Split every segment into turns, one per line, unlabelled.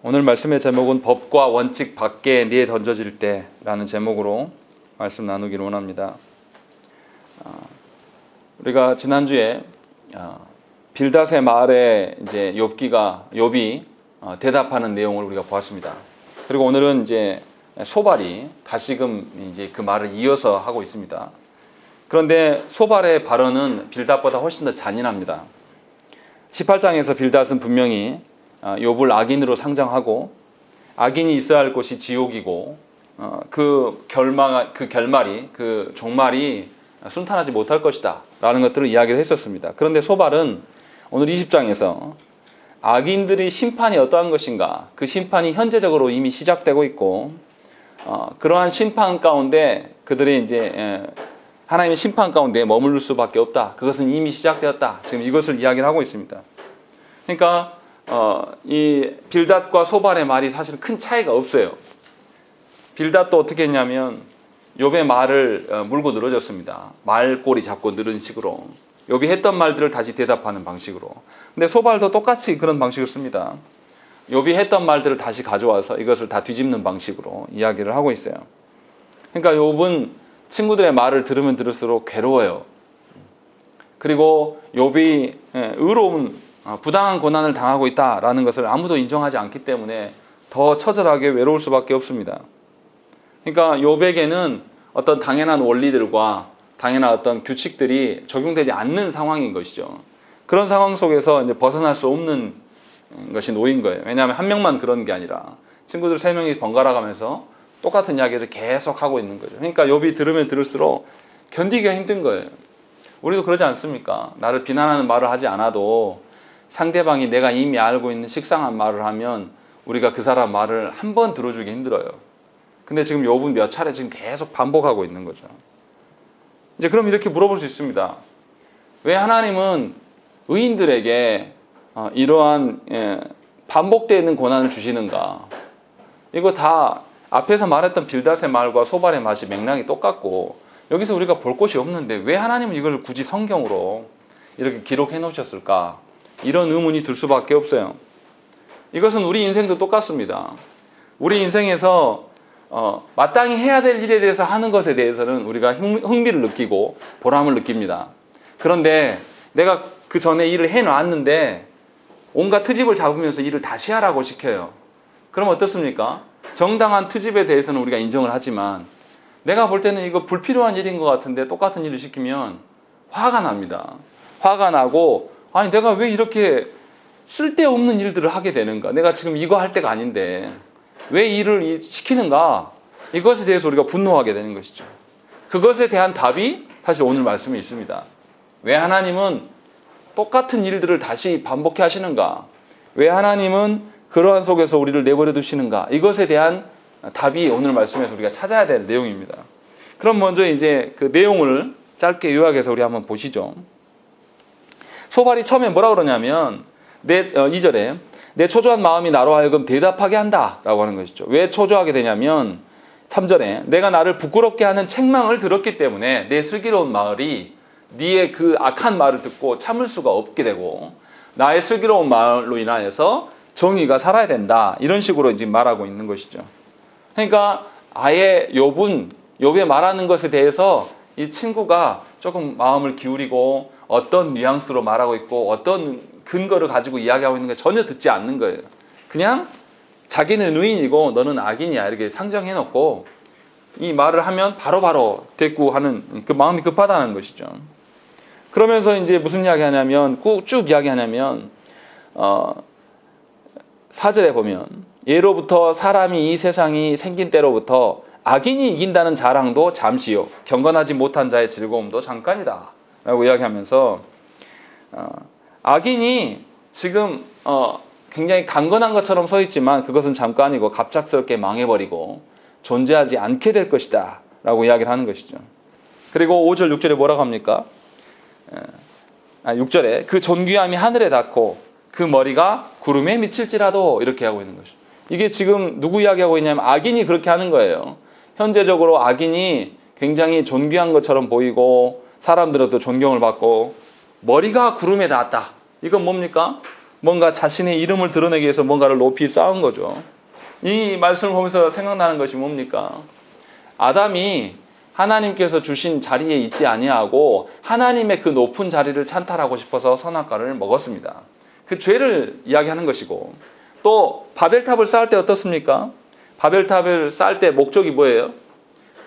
오늘 말씀의 제목은 법과 원칙 밖에 네에 던져질 때라는 제목으로 말씀 나누기를 원합니다. 우리가 지난주에 빌닷의 말에 이제 욥이 대답하는 내용을 우리가 보았습니다. 그리고 오늘은 이제 소발이 다시금 이제 그 말을 이어서 하고 있습니다. 그런데 소발의 발언은 빌닷보다 훨씬 더 잔인합니다. 18장에서 빌닷은 분명히 욥을 악인으로 상정하고 악인이 있어야 할 곳이 지옥이고 그 종말이 순탄하지 못할 것이다 라는 것들을 이야기를 했었습니다. 그런데 소발은 오늘 20장에서 악인들의 심판이 어떠한 것인가, 그 심판이 현재적으로 이미 시작되고 있고 그러한 심판 가운데 그들이 이제 하나님의 심판 가운데 머무를 수밖에 없다, 그것은 이미 시작되었다, 지금 이것을 이야기를 하고 있습니다. 그러니까 이 빌닷과 소발의 말이 사실 큰 차이가 없어요. 빌닷도 어떻게 했냐면 욥의 말을 물고 늘어졌습니다. 말꼬리 잡고 늘은 식으로 욥이 했던 말들을 다시 대답하는 방식으로. 근데 소발도 똑같이 그런 방식을 씁니다. 욥이 했던 말들을 다시 가져와서 이것을 다 뒤집는 방식으로 이야기를 하고 있어요. 그러니까 욥은 친구들의 말을 들으면 들을수록 괴로워요. 그리고 욥이 의로운 부당한 고난을 당하고 있다라는 것을 아무도 인정하지 않기 때문에 더 처절하게 외로울 수밖에 없습니다. 그러니까 욥에게는 어떤 당연한 원리들과 당연한 어떤 규칙들이 적용되지 않는 상황인 것이죠. 그런 상황 속에서 이제 벗어날 수 없는 것이 놓인 거예요. 왜냐하면 한 명만 그런 게 아니라 친구들 3명이 번갈아 가면서 똑같은 이야기를 계속 하고 있는 거죠. 그러니까 욥이 들으면 들을수록 견디기가 힘든 거예요. 우리도 그러지 않습니까? 나를 비난하는 말을 하지 않아도 상대방이 내가 이미 알고 있는 식상한 말을 하면 우리가 그 사람 말을 한 번 들어주기 힘들어요. 근데 지금 욥은 몇 차례 지금 계속 반복하고 있는 거죠. 이제 그럼 이렇게 물어볼 수 있습니다. 왜 하나님은 의인들에게 이러한 반복되는 고난을 주시는가? 이거 다 앞에서 말했던 빌닷의 말과 소발의 맛이 맥락이 똑같고 여기서 우리가 볼 곳이 없는데 왜 하나님은 이걸 굳이 성경으로 이렇게 기록해 놓으셨을까? 이런 의문이 들 수밖에 없어요. 이것은 우리 인생도 똑같습니다. 우리 인생에서 마땅히 해야 될 일에 대해서 하는 것에 대해서는 우리가 흥미를 느끼고 보람을 느낍니다. 그런데 내가 그 전에 일을 해놨는데 온갖 트집을 잡으면서 일을 다시 하라고 시켜요. 그럼 어떻습니까? 정당한 트집에 대해서는 우리가 인정을 하지만 내가 볼 때는 이거 불필요한 일인 것 같은데 똑같은 일을 시키면 화가 납니다. 화가 나고 아니 내가 왜 이렇게 쓸데없는 일들을 하게 되는가, 내가 지금 이거 할 때가 아닌데 왜 일을 시키는가, 이것에 대해서 우리가 분노하게 되는 것이죠. 그것에 대한 답이 사실 오늘 말씀에 있습니다. 왜 하나님은 똑같은 일들을 다시 반복해 하시는가, 왜 하나님은 그러한 속에서 우리를 내버려 두시는가, 이것에 대한 답이 오늘 말씀에서 우리가 찾아야 될 내용입니다. 그럼 먼저 이제 그 내용을 짧게 요약해서 우리 한번 보시죠. 소발이 처음에 뭐라 그러냐면 2절에 내 초조한 마음이 나로 하여금 대답하게 한다 라고 하는 것이죠. 왜 초조하게 되냐면 3절에 내가 나를 부끄럽게 하는 책망을 들었기 때문에 내 슬기로운 말이 네의 그 악한 말을 듣고 참을 수가 없게 되고 나의 슬기로운 말로 인하여서 정의가 살아야 된다, 이런 식으로 이제 말하고 있는 것이죠. 그러니까 아예 욥의 말하는 것에 대해서 이 친구가 조금 마음을 기울이고 어떤 뉘앙스로 말하고 있고 어떤 근거를 가지고 이야기하고 있는 게 전혀 듣지 않는 거예요. 그냥 자기는 의인이고 너는 악인이야 이렇게 상정해놓고 이 말을 하면 바로바로 대꾸하는 그 마음이 급하다는 것이죠. 그러면서 이제 무슨 이야기 하냐면 쭉 이야기하냐면 4절에 보면 예로부터 사람이 이 세상이 생긴 때로부터 악인이 이긴다는 자랑도 잠시요 경건하지 못한 자의 즐거움도 잠깐이다 라고 이야기하면서 악인이 지금 굉장히 강건한 것처럼 서 있지만 그것은 잠깐이고 갑작스럽게 망해버리고 존재하지 않게 될 것이다 라고 이야기를 하는 것이죠. 그리고 5절 6절에 뭐라고 합니까? 6절에 그 존귀함이 하늘에 닿고 그 머리가 구름에 미칠지라도, 이렇게 하고 있는 것이죠. 이게 지금 누구 이야기하고 있냐면 악인이 그렇게 하는 거예요. 현재적으로 악인이 굉장히 존귀한 것처럼 보이고 사람들한테 존경을 받고 머리가 구름에 닿았다. 이건 뭡니까? 뭔가 자신의 이름을 드러내기 위해서 뭔가를 높이 쌓은 거죠. 이 말씀을 보면서 생각나는 것이 뭡니까? 아담이 하나님께서 주신 자리에 있지 아니하고 하나님의 그 높은 자리를 찬탈하고 싶어서 선악과를 먹었습니다. 그 죄를 이야기하는 것이고, 또 바벨탑을 쌓을 때 어떻습니까? 바벨탑을 쌓을 때 목적이 뭐예요?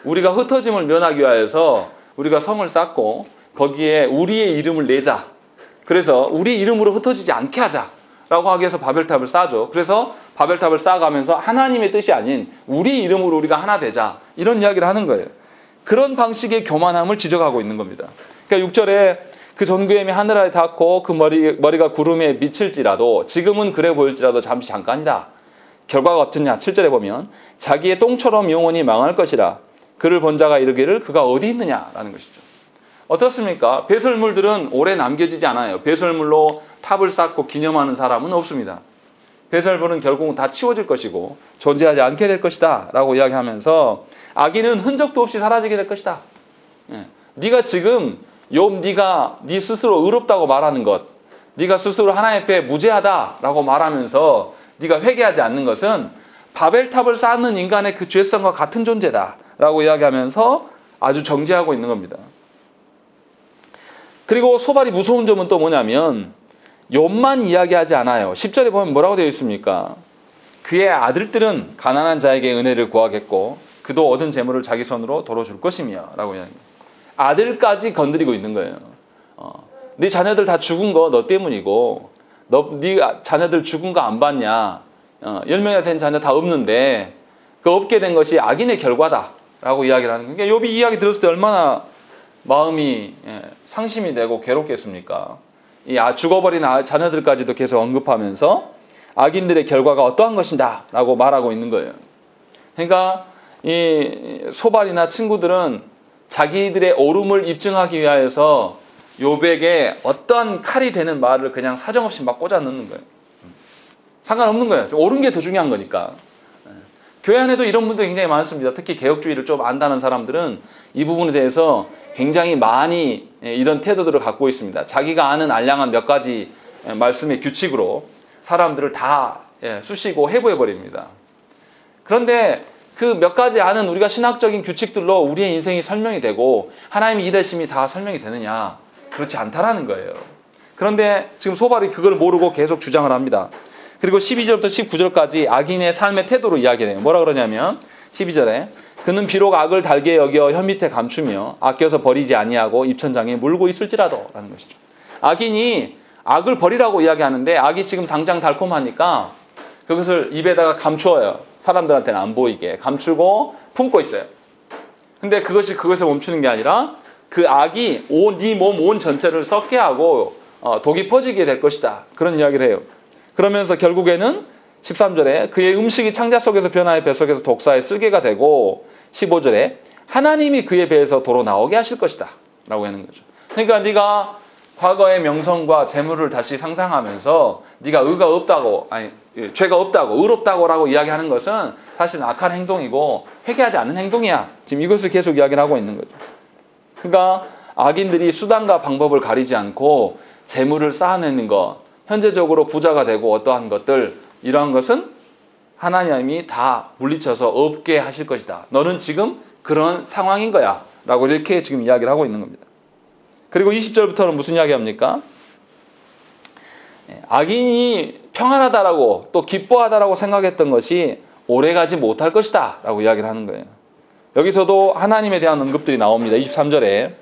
우리가 흩어짐을 면하기 위해서 우리가 성을 쌓고 거기에 우리의 이름을 내자. 그래서 우리 이름으로 흩어지지 않게 하자라고 하기 위해서 바벨탑을 쌓죠. 그래서 바벨탑을 쌓아가면서 하나님의 뜻이 아닌 우리 이름으로 우리가 하나 되자, 이런 이야기를 하는 거예요. 그런 방식의 교만함을 지적하고 있는 겁니다. 그러니까 6절에 그 존귀함이 하늘 아래 닿고 그 머리가 구름에 미칠지라도 지금은 그래 보일지라도 잠시 잠깐이다. 결과가 어떻냐? 7절에 보면 자기의 똥처럼 영원히 망할 것이라. 그를 본 자가 이르기를 그가 어디 있느냐라는 것이죠. 어떻습니까? 배설물들은 오래 남겨지지 않아요. 배설물로 탑을 쌓고 기념하는 사람은 없습니다. 배설물은 결국은 다 치워질 것이고 존재하지 않게 될 것이다 라고 이야기하면서 악인은 흔적도 없이 사라지게 될 것이다. 네가 지금 네가 네 스스로 의롭다고 말하는 것, 네가 스스로 하나님 앞에 무죄하다라고 말하면서 네가 회개하지 않는 것은 바벨탑을 쌓는 인간의 그 죄성과 같은 존재다라고 이야기하면서 아주 정죄하고 있는 겁니다. 그리고 소발이 무서운 점은 또 뭐냐면 욥만 이야기하지 않아요. 10절에 보면 뭐라고 되어 있습니까? 그의 아들들은 가난한 자에게 은혜를 구하겠고 그도 얻은 재물을 자기 손으로 도로 줄 것이며 라고 이야기합니다. 아들까지 건드리고 있는 거예요. 네 자녀들 다 죽은 거 너 때문이고 네 자녀들 죽은 거 안 봤냐? 10명이나 된 자녀 다 없는데 그 없게 된 것이 악인의 결과다라고 이야기를 하는 거예요. 그러니까 욥이 이 이야기 들었을 때 얼마나 마음이 상심이 되고 괴롭겠습니까? 이 죽어버린 자녀들까지도 계속 언급하면서 악인들의 결과가 어떠한 것인가 라고 말하고 있는 거예요. 그러니까 이 소발이나 친구들은 자기들의 옳음을 입증하기 위하여서 욥에게 어떤 칼이 되는 말을 그냥 사정없이 막 꽂아 넣는 거예요. 상관없는 거예요. 옳은 게 더 중요한 거니까. 교회 안에도 이런 분들이 굉장히 많습니다. 특히 개혁주의를 좀 안다는 사람들은 이 부분에 대해서 굉장히 많이 이런 태도들을 갖고 있습니다. 자기가 아는 알량한 몇 가지 말씀의 규칙으로 사람들을 다 쑤시고 해부해버립니다. 그런데 그 몇 가지 아는 우리가 신학적인 규칙들로 우리의 인생이 설명이 되고 하나님의 일하심이 다 설명이 되느냐? 그렇지 않다라는 거예요. 그런데 지금 소발이 그걸 모르고 계속 주장을 합니다. 그리고 12절부터 19절까지 악인의 삶의 태도로 이야기해요. 뭐라 그러냐면 12절에 그는 비록 악을 달게 여겨 혀 밑에 감추며 아껴서 버리지 아니하고 입천장에 물고 있을지라도 라는 것이죠. 악인이 악을 버리라고 이야기하는데 악이 지금 당장 달콤하니까 그것을 입에다가 감추어요. 사람들한테는 안 보이게 감추고 품고 있어요. 근데 그것을 멈추는 게 아니라 그 악이 네 몸 온 전체를 썩게 하고 독이 퍼지게 될 것이다. 그런 이야기를 해요. 그러면서 결국에는 13절에 그의 음식이 창자 속에서 변화해 뱃속에서 독사의 쓸개가 되고 15절에 하나님이 그의 배에서 도로 나오게 하실 것이다 라고 하는 거죠. 그러니까 네가 과거의 명성과 재물을 다시 상상하면서 네가 죄가 없다고 의롭다고 라고 이야기하는 것은 사실 악한 행동이고 회개하지 않는 행동이야. 지금 이것을 계속 이야기를 하고 있는 거죠. 그러니까 악인들이 수단과 방법을 가리지 않고 재물을 쌓아내는 것, 현재적으로 부자가 되고 어떠한 것들, 이러한 것은 하나님이 다 물리쳐서 없게 하실 것이다. 너는 지금 그런 상황인 거야 라고 이렇게 지금 이야기를 하고 있는 겁니다. 그리고 20절부터는 무슨 이야기 합니까? 악인이 평안하다라고 또 기뻐하다라고 생각했던 것이 오래가지 못할 것이다 라고 이야기를 하는 거예요. 여기서도 하나님에 대한 언급들이 나옵니다. 23절에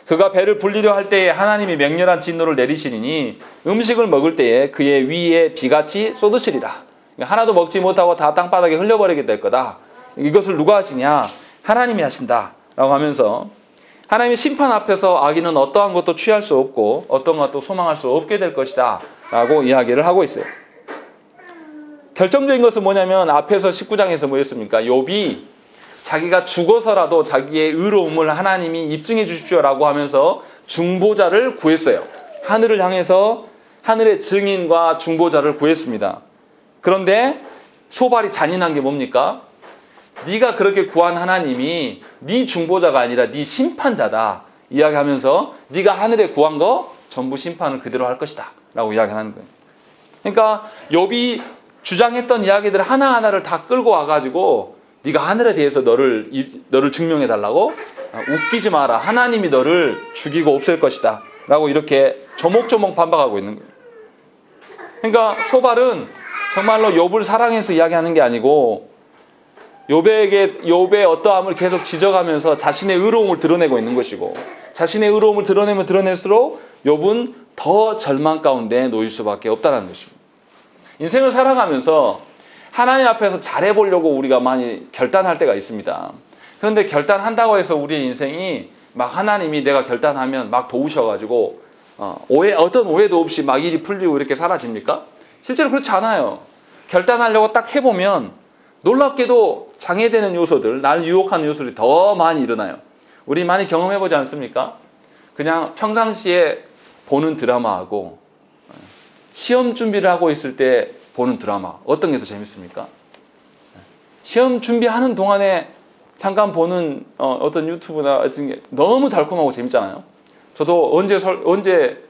그가 배를 불리려 할 때에 하나님이 맹렬한 진노를 내리시리니 음식을 먹을 때에 그의 위에 비같이 쏟으시리라. 하나도 먹지 못하고 다 땅바닥에 흘려버리게 될 거다. 이것을 누가 하시냐? 하나님이 하신다 라고 하면서 하나님의 심판 앞에서 악인은 어떠한 것도 취할 수 없고 어떤 것도 소망할 수 없게 될 것이다 라고 이야기를 하고 있어요. 결정적인 것은 뭐냐면 앞에서 19장에서 뭐였습니까? 욥이 자기가 죽어서라도 자기의 의로움을 하나님이 입증해 주십시오라고 하면서 중보자를 구했어요. 하늘을 향해서 하늘의 증인과 중보자를 구했습니다. 그런데 소발이 잔인한 게 뭡니까? 네가 그렇게 구한 하나님이 네 중보자가 아니라 네 심판자다 이야기하면서 네가 하늘에 구한 거 전부 심판을 그대로 할 것이다 라고 이야기하는 거예요. 그러니까 욥이 주장했던 이야기들 하나하나를 다 끌고 와가지고 네가 하늘에 대해서 너를 증명해 달라고? 웃기지 마라. 하나님이 너를 죽이고 없앨 것이다. 라고 이렇게 조목조목 반박하고 있는 거예요. 그러니까 소발은 정말로 욥을 사랑해서 이야기하는 게 아니고 욥의 어떠함을 계속 지적하면서 자신의 의로움을 드러내고 있는 것이고, 자신의 의로움을 드러내면 드러낼수록 욥은 더 절망 가운데 놓일 수밖에 없다는 것입니다. 인생을 살아가면서 하나님 앞에서 잘해보려고 우리가 많이 결단할 때가 있습니다. 그런데 결단한다고 해서 우리의 인생이 막 하나님이 내가 결단하면 막 도우셔가지고 어떤 오해도 없이 막 일이 풀리고 이렇게 사라집니까? 실제로 그렇지 않아요. 결단하려고 딱 해보면 놀랍게도 장애되는 요소들, 나를 유혹하는 요소들이 더 많이 일어나요. 우리 많이 경험해보지 않습니까? 그냥 평상시에 보는 드라마하고 시험 준비를 하고 있을 때 보는 드라마, 어떤 게 더 재밌습니까? 시험 준비하는 동안에 잠깐 보는 어떤 유튜브나 어떤 게 너무 달콤하고 재밌잖아요. 저도 언제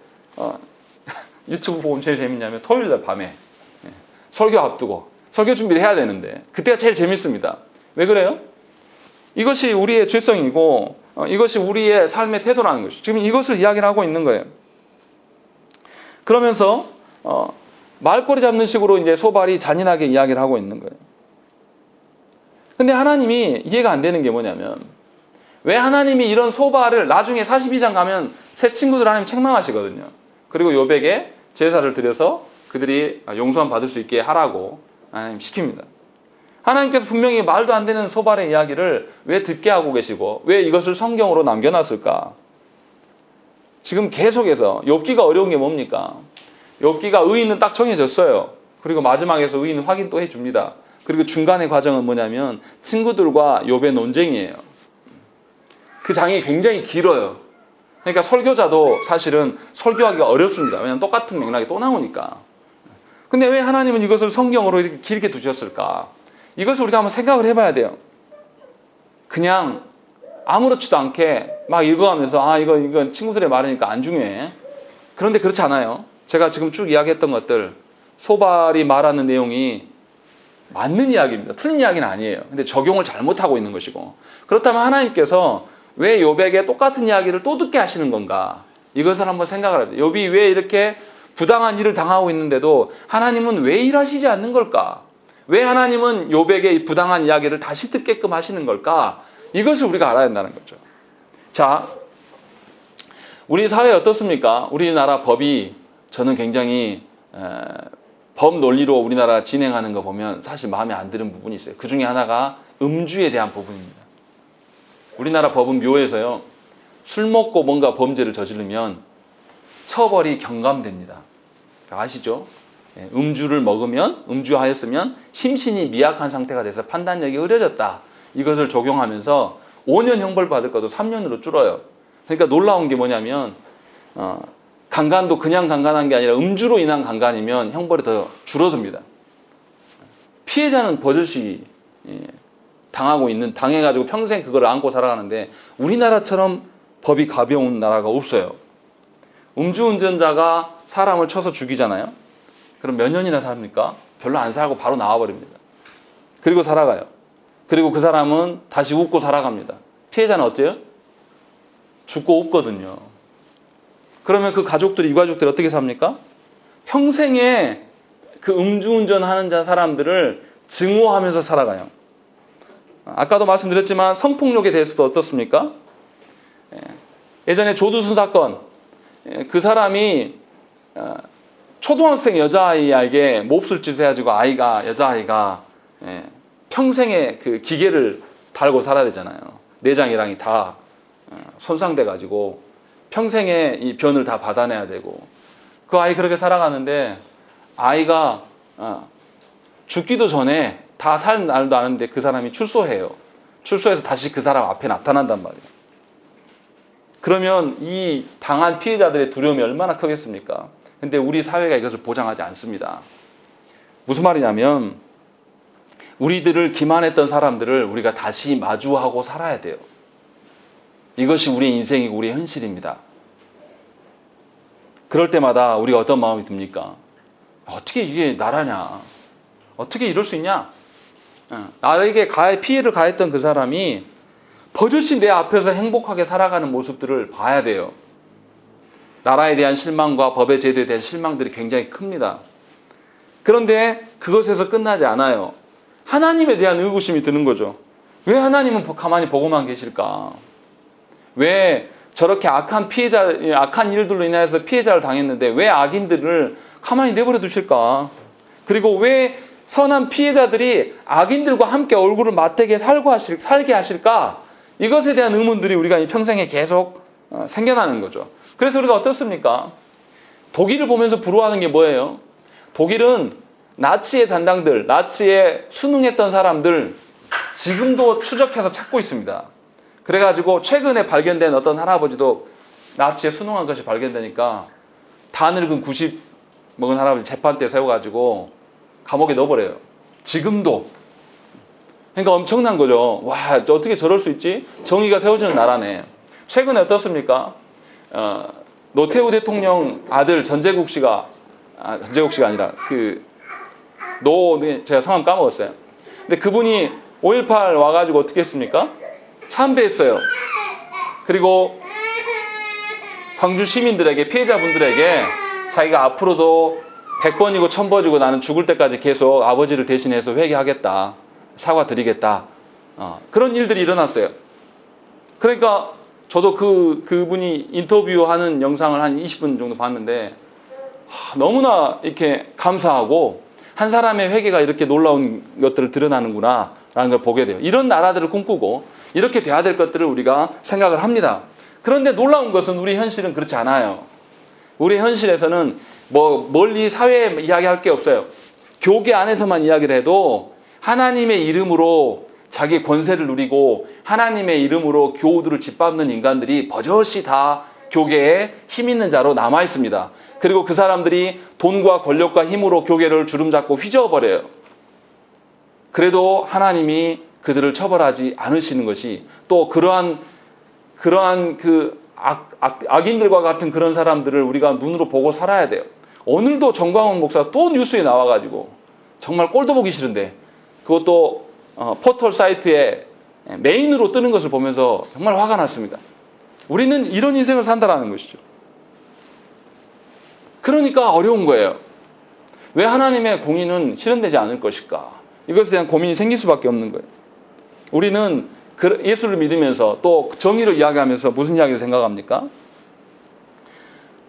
유튜브 보면 제일 재밌냐면 토요일날 밤에 설교 앞두고 설교 준비를 해야 되는데 그때가 제일 재밌습니다. 왜 그래요? 이것이 우리의 죄성이고 이것이 우리의 삶의 태도라는 것이죠. 지금 이것을 이야기를 하고 있는 거예요. 그러면서 말꼬리 잡는 식으로 이제 소발이 잔인하게 이야기를 하고 있는 거예요. 근데 하나님이 이해가 안 되는 게 뭐냐면 왜 하나님이 이런 소발을 나중에 42장 가면 새 친구들 하나님 책망하시거든요. 그리고 욥에게 제사를 드려서 그들이 용서함 받을 수 있게 하라고 하나님 시킵니다. 하나님께서 분명히 말도 안 되는 소발의 이야기를 왜 듣게 하고 계시고 왜 이것을 성경으로 남겨놨을까? 지금 계속해서 욥기가 어려운 게 뭡니까? 욥기가 의인은 딱 정해졌어요. 그리고 마지막에서 의인은 확인 또 해줍니다. 그리고 중간의 과정은 뭐냐면 친구들과 욥의 논쟁이에요. 그 장이 굉장히 길어요. 그러니까 설교자도 사실은 설교하기가 어렵습니다. 왜냐하면 똑같은 맥락이 또 나오니까. 근데 왜 하나님은 이것을 성경으로 이렇게 길게 두셨을까? 이것을 우리가 한번 생각을 해봐야 돼요. 그냥 아무렇지도 않게 막 읽어가면서 이건 친구들의 말이니까 안 중요해. 그런데 그렇지 않아요. 제가 지금 쭉 이야기했던 것들, 소발이 말하는 내용이 맞는 이야기입니다. 틀린 이야기는 아니에요. 근데 적용을 잘못하고 있는 것이고. 그렇다면 하나님께서 왜 욥에게 똑같은 이야기를 또 듣게 하시는 건가? 이것을 한번 생각을 해야 돼요. 욥이 왜 이렇게 부당한 일을 당하고 있는데도 하나님은 왜 일하시지 않는 걸까? 왜 하나님은 욥에게 이 부당한 이야기를 다시 듣게끔 하시는 걸까? 이것을 우리가 알아야 한다는 거죠. 자, 우리 사회 어떻습니까? 우리나라 법이 저는 굉장히 법 논리로 우리나라 진행하는 거 보면 사실 마음에 안 드는 부분이 있어요. 그 중에 하나가 음주에 대한 부분입니다. 우리나라 법은 묘해서요. 술 먹고 뭔가 범죄를 저지르면 처벌이 경감됩니다. 아시죠? 음주를 먹으면, 음주하였으면 심신이 미약한 상태가 돼서 판단력이 흐려졌다. 이것을 적용하면서 5년 형벌 받을 것도 3년으로 줄어요. 그러니까 놀라운 게 뭐냐면 강간도 그냥 강간한 게 아니라 음주로 인한 강간이면 형벌이 더 줄어듭니다. 피해자는 버젓이 당해가지고 평생 그걸 안고 살아가는데 우리나라처럼 법이 가벼운 나라가 없어요. 음주운전자가 사람을 쳐서 죽이잖아요. 그럼 몇 년이나 삽니까? 별로 안 살고 바로 나와버립니다. 그리고 살아가요. 그리고 그 사람은 다시 웃고 살아갑니다. 피해자는 어때요? 죽고 없거든요. 그러면 그 가족들이, 이 가족들이 어떻게 삽니까? 평생에 그 음주운전하는 사람들을 증오하면서 살아가요. 아까도 말씀드렸지만 성폭력에 대해서도 어떻습니까? 예전에 조두순 사건, 그 사람이 초등학생 여자아이에게 몹쓸 짓을 해가지고 여자아이가 평생에 그 기계를 달고 살아야 되잖아요. 내장이랑이 다 손상돼가지고 평생에 이 변을 다 받아내야 되고 그 아이 그렇게 살아가는데 아이가 죽기도 전에 다 살 날도 아는데 그 사람이 출소해요. 출소해서 다시 그 사람 앞에 나타난단 말이에요. 그러면 이 당한 피해자들의 두려움이 얼마나 크겠습니까? 근데 우리 사회가 이것을 보장하지 않습니다. 무슨 말이냐면 우리들을 기만했던 사람들을 우리가 다시 마주하고 살아야 돼요. 이것이 우리의 인생이고 우리의 현실입니다. 그럴 때마다 우리가 어떤 마음이 듭니까? 어떻게 이게 나라냐? 어떻게 이럴 수 있냐? 나에게 피해를 가했던 그 사람이 버젓이 내 앞에서 행복하게 살아가는 모습들을 봐야 돼요. 나라에 대한 실망과 법의 제도에 대한 실망들이 굉장히 큽니다. 그런데 그것에서 끝나지 않아요. 하나님에 대한 의구심이 드는 거죠. 왜 하나님은 가만히 보고만 계실까? 왜 저렇게 악한 일들로 인해서 피해자를 당했는데 왜 악인들을 가만히 내버려 두실까? 그리고 왜 선한 피해자들이 악인들과 함께 얼굴을 맞대게 살게 하실까? 이것에 대한 의문들이 우리가 평생에 계속 생겨나는 거죠. 그래서 우리가 어떻습니까? 독일을 보면서 부러워하는 게 뭐예요? 독일은 나치의 잔당들, 나치에 순응했던 사람들 지금도 추적해서 찾고 있습니다. 그래가지고 최근에 발견된 어떤 할아버지도 나치에 순응한 것이 발견되니까 다 늙은 90 먹은 할아버지 재판대 세워가지고 감옥에 넣어버려요. 지금도. 그러니까 엄청난 거죠. 와, 어떻게 저럴 수 있지? 정의가 세워지는 나라네. 최근에 어떻습니까? 노태우 대통령 아들 전재국 씨가 아니라 제가 성함 까먹었어요. 근데 그분이 5.18 와가지고 어떻게 했습니까? 참배했어요. 그리고 광주 시민들에게, 피해자분들에게 자기가 앞으로도 100번이고 1000번이고 나는 죽을 때까지 계속 아버지를 대신해서 회개하겠다, 사과드리겠다, 그런 일들이 일어났어요. 그러니까 저도 그분이 인터뷰하는 영상을 한 20분 정도 봤는데 너무나 이렇게 감사하고 한 사람의 회개가 이렇게 놀라운 것들을 드러나는구나 라는 걸 보게 돼요. 이런 나라들을 꿈꾸고 이렇게 돼야 될 것들을 우리가 생각을 합니다. 그런데 놀라운 것은 우리 현실은 그렇지 않아요. 우리 현실에서는 멀리 사회에 이야기할 게 없어요. 교계 안에서만 이야기를 해도 하나님의 이름으로 자기 권세를 누리고 하나님의 이름으로 교우들을 짓밟는 인간들이 버젓이 다 교계에 힘 있는 자로 남아 있습니다. 그리고 그 사람들이 돈과 권력과 힘으로 교계를 주름잡고 휘저어버려요. 그래도 하나님이 그들을 처벌하지 않으시는 것이 또 그러한 그 악인들과 같은 그런 사람들을 우리가 눈으로 보고 살아야 돼요. 오늘도 정광훈 목사가 또 뉴스에 나와가지고 정말 꼴도 보기 싫은데 그것도 포털 사이트에 메인으로 뜨는 것을 보면서 정말 화가 났습니다. 우리는 이런 인생을 산다라는 것이죠. 그러니까 어려운 거예요. 왜 하나님의 공의는 실현되지 않을 것일까? 이것에 대한 고민이 생길 수밖에 없는 거예요. 우리는 예수를 믿으면서 또 정의를 이야기하면서 무슨 이야기를 생각합니까?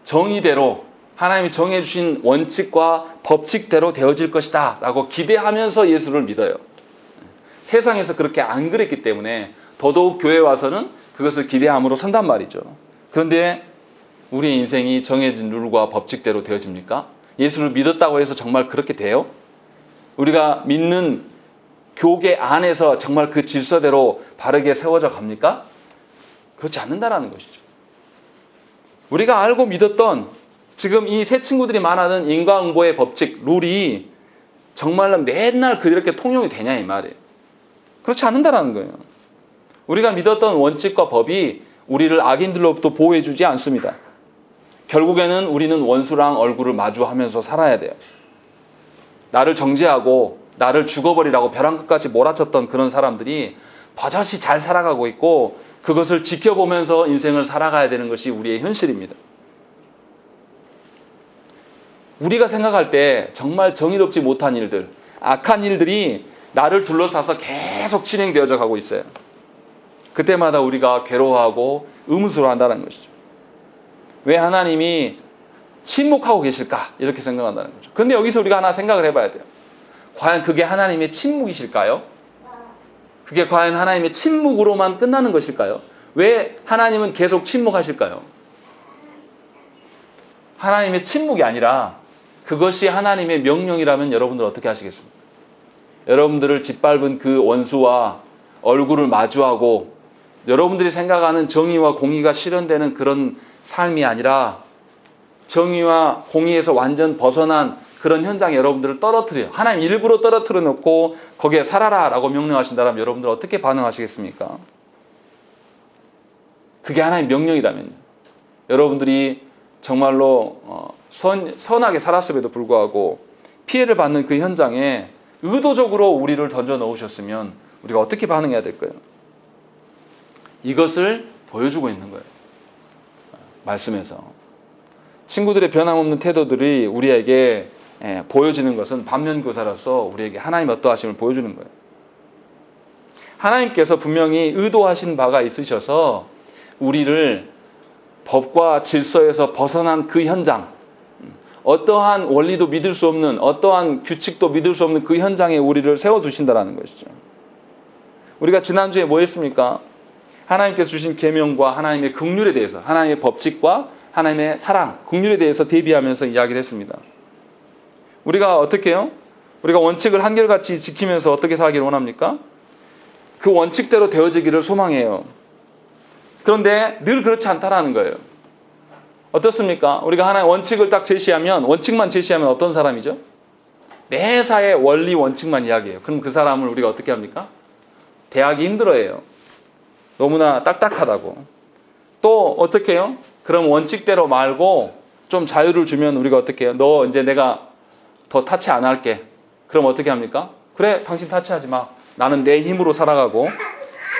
정의대로 하나님이 정해주신 원칙과 법칙대로 되어질 것이다 라고 기대하면서 예수를 믿어요. 세상에서 그렇게 안 그랬기 때문에 더더욱 교회에 와서는 그것을 기대함으로 선단 말이죠. 그런데 우리의 인생이 정해진 룰과 법칙대로 되어집니까? 예수를 믿었다고 해서 정말 그렇게 돼요? 우리가 믿는 교계 안에서 정말 그 질서대로 바르게 세워져 갑니까? 그렇지 않는다라는 것이죠. 우리가 알고 믿었던 지금 이 새 친구들이 말하는 인과응보의 법칙, 룰이 정말로 맨날 그렇게 통용이 되냐 이 말이에요. 그렇지 않는다라는 거예요. 우리가 믿었던 원칙과 법이 우리를 악인들로부터 보호해주지 않습니다. 결국에는 우리는 원수랑 얼굴을 마주하면서 살아야 돼요. 나를 정죄하고 나를 죽어버리라고 벼랑 끝까지 몰아쳤던 그런 사람들이 버젓이 잘 살아가고 있고 그것을 지켜보면서 인생을 살아가야 되는 것이 우리의 현실입니다. 우리가 생각할 때 정말 정의롭지 못한 일들, 악한 일들이 나를 둘러싸서 계속 진행되어져 가고 있어요. 그때마다 우리가 괴로워하고 의문스러워한다는 것이죠. 왜 하나님이 침묵하고 계실까? 이렇게 생각한다는 거죠. 그런데 여기서 우리가 하나 생각을 해봐야 돼요. 과연 그게 하나님의 침묵이실까요? 그게 과연 하나님의 침묵으로만 끝나는 것일까요? 왜 하나님은 계속 침묵하실까요? 하나님의 침묵이 아니라 그것이 하나님의 명령이라면 여러분들 어떻게 하시겠습니까? 여러분들을 짓밟은 그 원수와 얼굴을 마주하고 여러분들이 생각하는 정의와 공의가 실현되는 그런 삶이 아니라 정의와 공의에서 완전 벗어난 그런 현장에 여러분들을 떨어뜨려요. 하나님 일부러 떨어뜨려 놓고 거기에 살아라 라고 명령하신다면 여러분들 어떻게 반응하시겠습니까? 그게 하나님 명령이라면요. 여러분들이 정말로 선하게 살았음에도 불구하고 피해를 받는 그 현장에 의도적으로 우리를 던져 넣으셨으면 우리가 어떻게 반응해야 될까요? 이것을 보여주고 있는 거예요. 말씀에서. 친구들의 변함없는 태도들이 우리에게 보여지는 것은 반면교사로서 우리에게 하나님의 어떠하심을 보여주는 거예요. 하나님께서 분명히 의도하신 바가 있으셔서 우리를 법과 질서에서 벗어난 그 현장, 어떠한 원리도 믿을 수 없는, 어떠한 규칙도 믿을 수 없는 그 현장에 우리를 세워두신다는 것이죠. 우리가 지난주에 뭐 했습니까? 하나님께서 주신 계명과 하나님의 긍휼에 대해서, 하나님의 법칙과 하나님의 사랑, 긍휼에 대해서 대비하면서 이야기를 했습니다. 우리가 어떻게 해요? 우리가 원칙을 한결같이 지키면서 어떻게 살기를 원합니까? 그 원칙대로 되어지기를 소망해요. 그런데 늘 그렇지 않다라는 거예요. 어떻습니까? 우리가 하나의 원칙을 딱 제시하면, 원칙만 제시하면 어떤 사람이죠? 매사에 원리 원칙만 이야기해요. 그럼 그 사람을 우리가 어떻게 합니까? 대하기 힘들어해요. 너무나 딱딱하다고. 또 어떻게 해요? 그럼 원칙대로 말고 좀 자유를 주면 우리가 어떻게 해요? 너 이제 내가 더 타치 안 할게. 그럼 어떻게 합니까? 그래, 당신 타치하지 마. 나는 내 힘으로 살아가고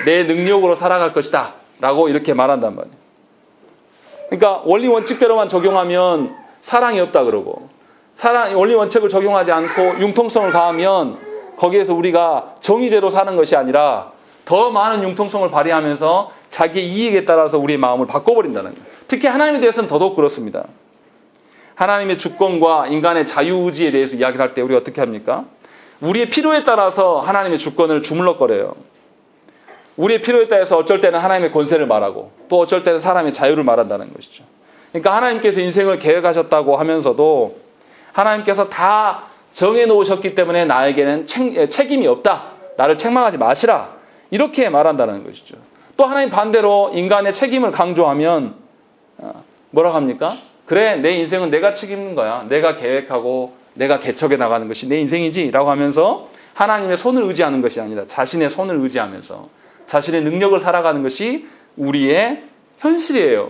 내 능력으로 살아갈 것이다 라고 이렇게 말한단 말이에요. 그러니까 원리 원칙대로만 적용하면 사랑이 없다 그러고, 원리 원칙을 적용하지 않고 융통성을 가하면 거기에서 우리가 정의대로 사는 것이 아니라 더 많은 융통성을 발휘하면서 자기 이익에 따라서 우리의 마음을 바꿔버린다는 거예요. 특히 하나님에 대해서는 더더욱 그렇습니다. 하나님의 주권과 인간의 자유의지에 대해서 이야기를 할 때 우리가 어떻게 합니까? 우리의 필요에 따라서 하나님의 주권을 주물럭거려요. 우리의 필요에 따라서 어쩔 때는 하나님의 권세를 말하고 또 어쩔 때는 사람의 자유를 말한다는 것이죠. 그러니까 하나님께서 인생을 계획하셨다고 하면서도 하나님께서 다 정해놓으셨기 때문에 나에게는 책임이 없다. 나를 책망하지 마시라. 이렇게 말한다는 것이죠. 또 하나님 반대로 인간의 책임을 강조하면 뭐라고 합니까? 그래, 내 인생은 내가 책임진 거야. 내가 계획하고 내가 개척해 나가는 것이 내 인생이지 라고 하면서 하나님의 손을 의지하는 것이 아니라 자신의 손을 의지하면서 자신의 능력을 살아가는 것이 우리의 현실이에요.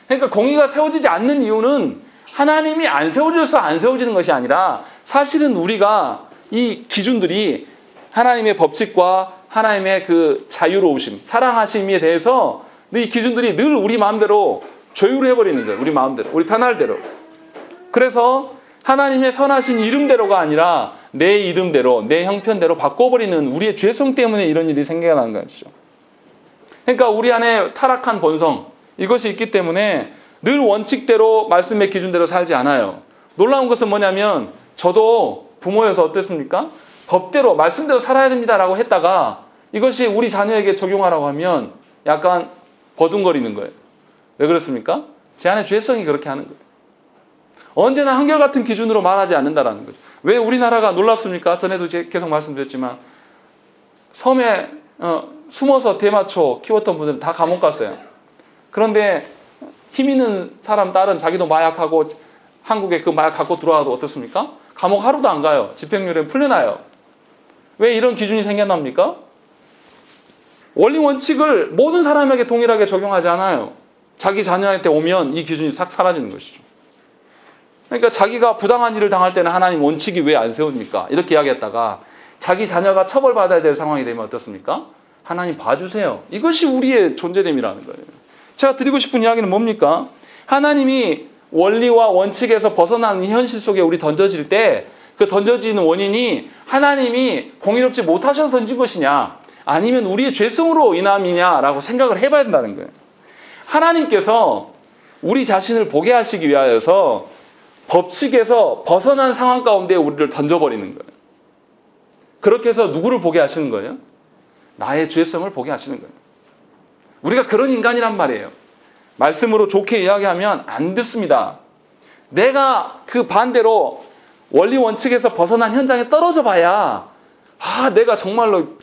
그러니까 공의가 세워지지 않는 이유는 하나님이 안 세워져서 안 세워지는 것이 아니라 사실은 우리가 이 기준들이 하나님의 법칙과 하나님의 그 자유로우심, 사랑하심에 대해서 이 기준들이 늘 우리 마음대로 조율을 해버리는 거예요. 우리 마음대로, 우리 편할 대로. 그래서 하나님의 선하신 이름대로가 아니라 내 이름대로, 내 형편대로 바꿔버리는 우리의 죄성 때문에 이런 일이 생겨나는 것이죠. 그러니까 우리 안에 타락한 본성, 이것이 있기 때문에 늘 원칙대로 말씀의 기준대로 살지 않아요. 놀라운 것은 뭐냐면 저도 부모여서 어땠습니까? 법대로, 말씀대로 살아야 됩니다라고 했다가 이것이 우리 자녀에게 적용하라고 하면 약간 버둥거리는 거예요. 왜 그렇습니까? 제 안에 죄성이 그렇게 하는 거예요. 언제나 한결같은 기준으로 말하지 않는다라는 거죠. 왜 우리나라가 놀랍습니까? 전에도 계속 말씀드렸지만 섬에 숨어서 대마초 키웠던 분들은 다 감옥 갔어요. 그런데 힘 있는 사람 딸은 자기도 마약하고 한국에 그 마약 갖고 들어와도 어떻습니까? 감옥 하루도 안 가요. 집행유예 풀려나요. 왜 이런 기준이 생겨납니까? 원리 원칙을 모든 사람에게 동일하게 적용하지 않아요. 자기 자녀한테 오면 이 기준이 싹 사라지는 것이죠. 그러니까 자기가 부당한 일을 당할 때는 하나님 원칙이 왜 안 세웁니까? 이렇게 이야기했다가 자기 자녀가 처벌받아야 될 상황이 되면 어떻습니까? 하나님 봐주세요. 이것이 우리의 존재됨이라는 거예요. 제가 드리고 싶은 이야기는 뭡니까? 하나님이 원리와 원칙에서 벗어나는 현실 속에 우리 던져질 때 그 던져지는 원인이 하나님이 공의롭지 못하셔서 던진 것이냐 아니면 우리의 죄성으로 인함이냐라고 생각을 해봐야 된다는 거예요. 하나님께서 우리 자신을 보게 하시기 위하여서 법칙에서 벗어난 상황 가운데 우리를 던져버리는 거예요. 그렇게 해서 누구를 보게 하시는 거예요? 나의 죄성을 보게 하시는 거예요. 우리가 그런 인간이란 말이에요. 말씀으로 좋게 이야기하면 안 듣습니다. 내가 그 반대로 원리 원칙에서 벗어난 현장에 떨어져 봐야 내가 정말로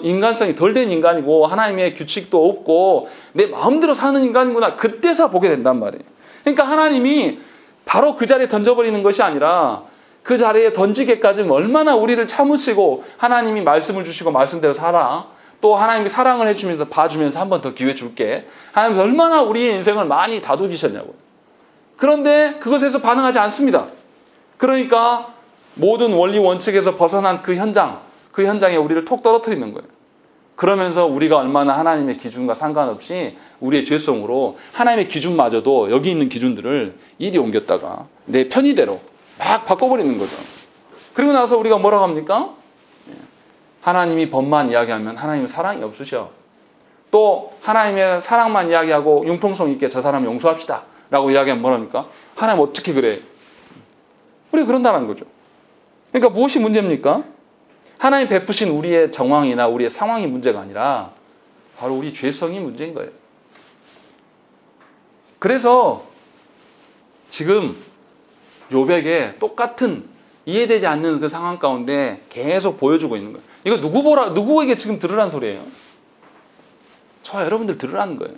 인간성이 덜 된 인간이고 하나님의 규칙도 없고 내 마음대로 사는 인간이구나. 그때서 보게 된단 말이에요. 그러니까 하나님이 바로 그 자리에 던져버리는 것이 아니라 그 자리에 던지기까지 얼마나 우리를 참으시고 하나님이 말씀을 주시고 말씀대로 살아. 또 하나님이 사랑을 해주면서 봐주면서 한 번 더 기회 줄게. 하나님이 얼마나 우리의 인생을 많이 다독이셨냐고요. 그런데 그것에서 반응하지 않습니다. 그러니까 모든 원리 원칙에서 벗어난 그 현장에 우리를 톡 떨어뜨리는 거예요. 그러면서 우리가 얼마나 하나님의 기준과 상관없이 우리의 죄성으로 하나님의 기준마저도 여기 있는 기준들을 이리 옮겼다가 내 편의대로 막 바꿔버리는 거죠. 그리고 나서 우리가 뭐라고 합니까? 하나님이 법만 이야기하면 하나님은 사랑이 없으셔. 또 하나님의 사랑만 이야기하고 융통성 있게 저 사람 용서합시다 라고 이야기하면 뭐랍니까? 하나님 어떻게 그래? 우리가 그런다는 거죠. 그러니까 무엇이 문제입니까? 하나님 베푸신 우리의 정황이나 우리의 상황이 문제가 아니라 바로 우리 죄성이 문제인 거예요. 그래서 지금 욥에게 똑같은 이해되지 않는 그 상황 가운데 계속 보여주고 있는 거예요. 이거 누구에게 지금 들으라는 소리예요? 저와 여러분들 들으라는 거예요.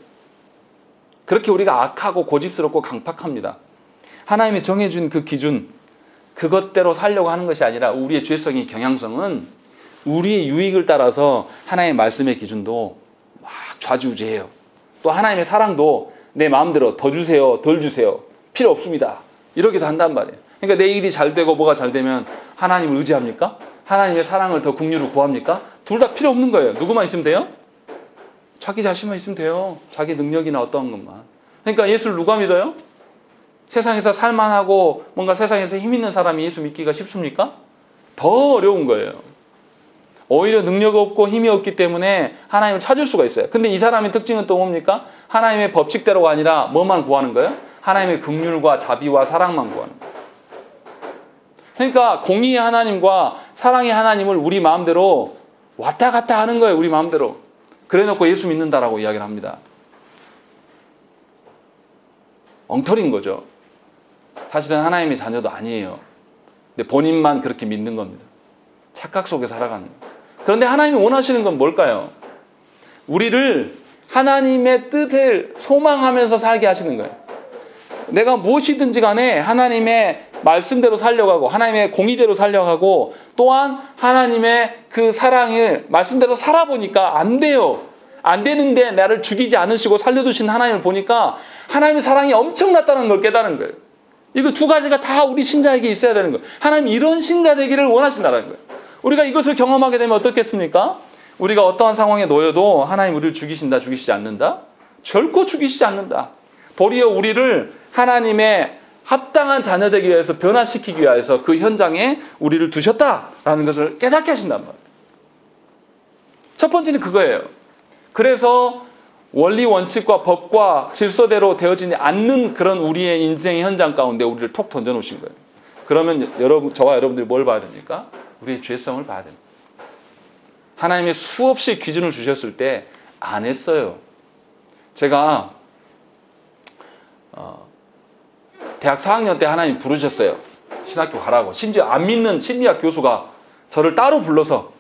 그렇게 우리가 악하고 고집스럽고 강팍합니다. 하나님이 정해준 그 기준, 그것대로 살려고 하는 것이 아니라 우리의 죄성의 경향성은 우리의 유익을 따라서 하나님의 말씀의 기준도 막 좌지우지해요. 또 하나님의 사랑도 내 마음대로 더 주세요, 덜 주세요, 필요 없습니다, 이러기도 한단 말이에요. 그러니까 내 일이 잘 되고 뭐가 잘 되면 하나님을 의지합니까? 하나님의 사랑을 더 긍휼을 구합니까? 둘 다 필요 없는 거예요. 누구만 있으면 돼요? 자기 자신만 있으면 돼요. 자기 능력이나 어떠한 것만. 그러니까 예수를 누가 믿어요? 세상에서 살만하고 뭔가 세상에서 힘 있는 사람이 예수 믿기가 쉽습니까? 더 어려운 거예요. 오히려 능력 없고 힘이 없기 때문에 하나님을 찾을 수가 있어요. 근데 이 사람의 특징은 또 뭡니까? 하나님의 법칙대로가 아니라 뭐만 구하는 거예요? 하나님의 긍휼과 자비와 사랑만 구하는 거예요. 그러니까 공의의 하나님과 사랑의 하나님을 우리 마음대로 왔다 갔다 하는 거예요. 우리 마음대로. 그래놓고 예수 믿는다라고 이야기를 합니다. 엉터리인 거죠. 사실은 하나님의 자녀도 아니에요. 근데 본인만 그렇게 믿는 겁니다. 착각 속에 살아가는 거예요. 그런데 하나님이 원하시는 건 뭘까요? 우리를 하나님의 뜻을 소망하면서 살게 하시는 거예요. 내가 무엇이든지 간에 하나님의 말씀대로 살려가고 하나님의 공의대로 살려가고 또한 하나님의 그 사랑을 말씀대로 살아보니까 안 돼요. 안 되는데 나를 죽이지 않으시고 살려두신 하나님을 보니까 하나님의 사랑이 엄청났다는 걸 깨달은 거예요. 이거 두 가지가 다 우리 신자에게 있어야 되는 거예요. 하나님 이런 신자 되기를 원하신다는 거예요. 우리가 이것을 경험하게 되면 어떻겠습니까? 우리가 어떠한 상황에 놓여도 하나님 우리를 죽이신다, 죽이시지 않는다? 결코 죽이시지 않는다. 도리어 우리를 하나님의 합당한 자녀 되기 위해서 변화시키기 위해서 그 현장에 우리를 두셨다라는 것을 깨닫게 하신단 말이에요. 첫 번째는 그거예요. 그래서 원리 원칙과 법과 질서대로 되어지지 않는 그런 우리의 인생의 현장 가운데 우리를 톡 던져놓으신 거예요. 그러면 저와 여러분들이 뭘 봐야 됩니까? 우리의 죄성을 봐야 됩니다. 하나님의 수없이 기준을 주셨을 때 안 했어요. 제가 대학 4학년 때 하나님 부르셨어요. 신학교 가라고. 심지어 안 믿는 심리학 교수가 저를 따로 불러서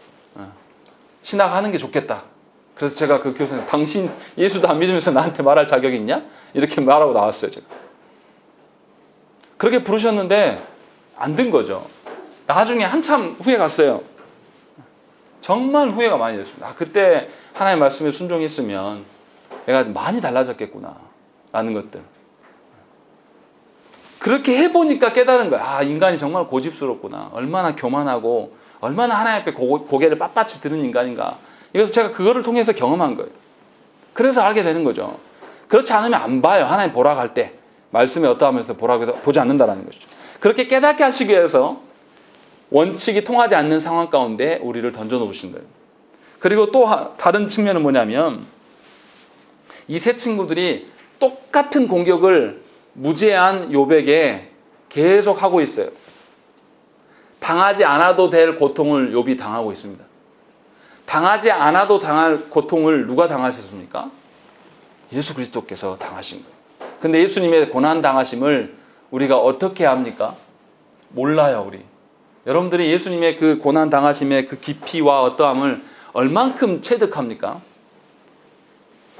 신학하는 게 좋겠다. 그래서 제가 그 교수님, 당신 예수도 안 믿으면서 나한테 말할 자격이 있냐? 이렇게 말하고 나왔어요, 제가. 그렇게 부르셨는데 안 된 거죠. 나중에 한참 후에 갔어요. 정말 후회가 많이 됐습니다. 그때 하나님의 말씀에 순종했으면 내가 많이 달라졌겠구나 라는 것들. 그렇게 해보니까 깨달은 거야. 인간이 정말 고집스럽구나. 얼마나 교만하고 얼마나 하나님 앞에 고개를 빳빳이 드는 인간인가. 이것을 제가 그거를 통해서 경험한 거예요. 그래서 알게 되는 거죠. 그렇지 않으면 안 봐요. 하나님 보라고 할 때. 말씀에 어떠하면서 보라고 해서 보지 않는다는 것이죠. 그렇게 깨닫게 하시기 위해서 원칙이 통하지 않는 상황 가운데 우리를 던져놓으신 거예요. 그리고 또 다른 측면은 뭐냐면 이 세 친구들이 똑같은 공격을 무죄한 욥에게 계속 하고 있어요. 당하지 않아도 될 고통을 욥이 당하고 있습니다. 당하지 않아도 당할 고통을 누가 당하셨습니까? 예수 그리스도께서 당하신 거예요. 근데 예수님의 고난 당하심을 우리가 어떻게 합니까? 몰라요, 우리. 여러분들이 예수님의 그 고난 당하심의 그 깊이와 어떠함을 얼만큼 체득합니까?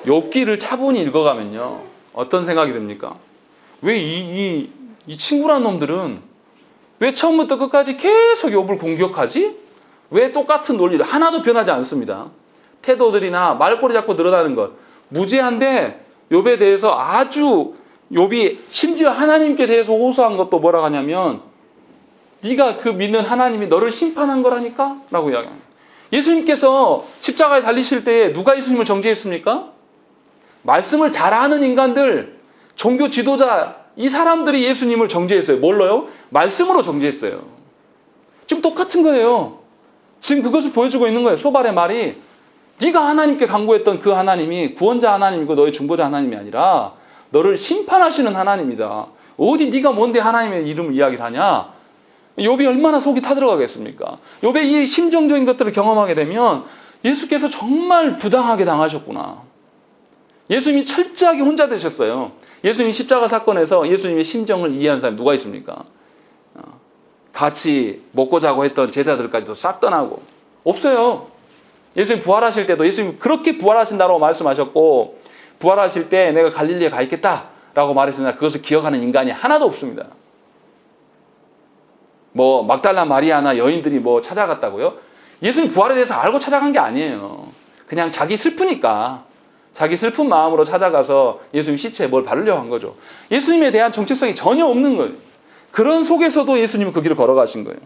욥기를 차분히 읽어가면요, 어떤 생각이 듭니까? 왜 이 친구란 놈들은 왜 처음부터 끝까지 계속 욥을 공격하지? 왜 똑같은 논리를 하나도 변하지 않습니다. 태도들이나 말꼬리 잡고 늘어나는 것 무죄한데 욥에 대해서 아주 욥이 심지어 하나님께 대해서 호소한 것도 뭐라고 하냐면 네가 그 믿는 하나님이 너를 심판한 거라니까? 라고 이야기합니다. 예수님께서 십자가에 달리실 때 누가 예수님을 정죄했습니까? 말씀을 잘 아는 인간들, 종교 지도자, 이 사람들이 예수님을 정죄했어요. 뭘로요? 말씀으로 정죄했어요. 지금 똑같은 거예요. 지금 그것을 보여주고 있는 거예요. 소발의 말이 네가 하나님께 간구했던 그 하나님이 구원자 하나님이고 너의 중보자 하나님이 아니라 너를 심판하시는 하나님이다. 어디 네가 뭔데 하나님의 이름을 이야기를 하냐? 욥이 얼마나 속이 타들어가겠습니까? 욥의 이 심정적인 것들을 경험하게 되면 예수께서 정말 부당하게 당하셨구나. 예수님이 철저하게 혼자 되셨어요. 예수님 십자가 사건에서 예수님의 심정을 이해한 사람이 누가 있습니까? 같이 먹고 자고 했던 제자들까지도 싹 떠나고 없어요. 예수님 부활하실 때도 예수님 그렇게 부활하신다고 말씀하셨고 부활하실 때 내가 갈릴리에 가 있겠다라고 말했으나 그것을 기억하는 인간이 하나도 없습니다. 뭐 막달라 마리아나 여인들이 뭐 찾아갔다고요? 예수님 부활에 대해서 알고 찾아간 게 아니에요. 그냥 자기 슬프니까 자기 슬픈 마음으로 찾아가서 예수님 시체에 뭘 바르려고 한 거죠. 예수님에 대한 정체성이 전혀 없는 거예요. 그런 속에서도 예수님은 그 길을 걸어가신 거예요.